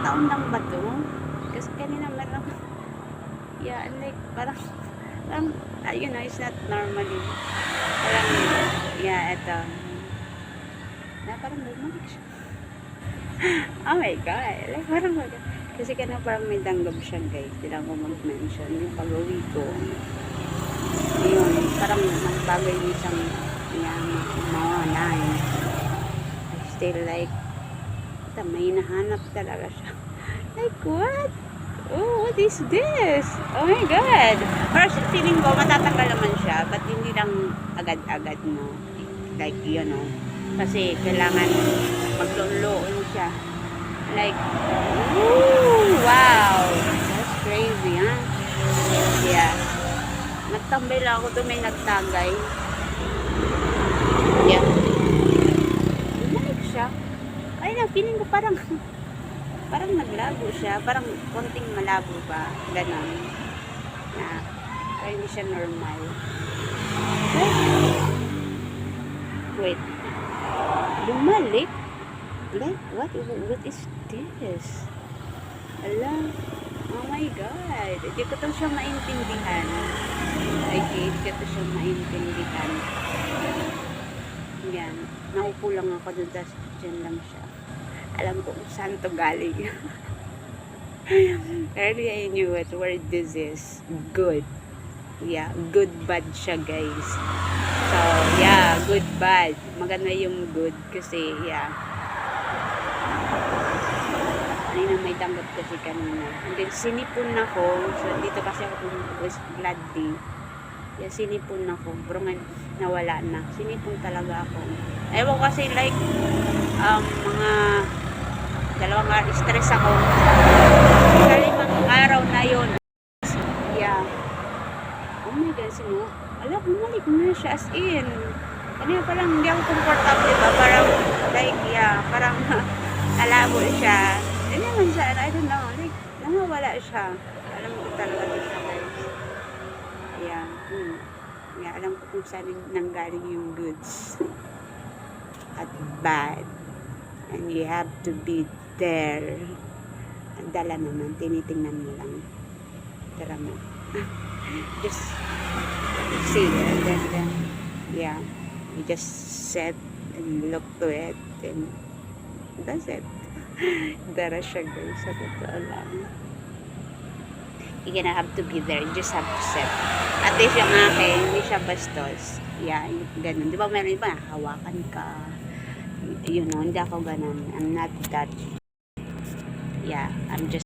taon lang ba to? Kasi kanina meron, yeah, like, parang, you know, it's not normally. Parang, yeah, eto. Na parang bumalik siya. Oh my God. Like, parang, kasi parang may danggab siya, guys. Kailangan ko mag-mention. Yung pag-uwi ko, yun, parang nagbagay yung isang, yeah, mawanay. I still like, may nahanap talaga siya. Like, what? Oh, what is this? Oh my God. First, feeling ko, matatanggal naman siya, but hindi lang agad-agad, no? Like, you know, kasi kailangan magloon siya. Like, ooh, wow. That's crazy, huh? Yeah. Nagtambay lang ako doon, may nagtagay. Yeah. Bumalik siya. Ay na, feeling ko parang naglabo siya. Parang konting malabo ba. Ganon. Na, kaya hindi siya normal. Wait. Bumalik? Like, what is this? Ala. Oh my God. Hindi ko to siya maintindihan. Okay, hindi ko siya maintindihan. Yan. Naupo lang ako doon. Diyan lang siya. Alam ko kung saan to galing. Early I knew it where this is. Good. Yeah, good bad siya, guys. So, yeah, good bad. Maganda yung good kasi, yeah. Kanina may damot kasi kanina. And then, sinipon ako. So, dito kasi ako was gladly. Yeah, sinipon ako. Pero nawala na. Sinipon talaga ako. Ewan kasi like, mga 2 araw, stress ako. Sa 5 araw na yun. Yeah. Oh my God, alam, bumalik na siya as in. Kanina parang hindi ako comfortable, diba? Parang, like, yeah, parang alabo siya. Hindi naman siya, I don't know, like, nawawala siya. Alam ko talaga siya, guys. Yeah, yeah, alam ko kung saan nanggaling yung goods. At bad. And you have to be there. Ang dala naman, tinitingnan mo lang. Tara mo. Just see and then yeah, you just sit and look to it and that's it. Dara siya, guys, sa totoo lang. You're gonna have to be there, you just have to sit. At least yung akin, hindi siya bastos. Yeah, ganun. Di ba meron iba, hawakan ka. You know, hindi ako ganun. I'm not that. Yeah, I'm just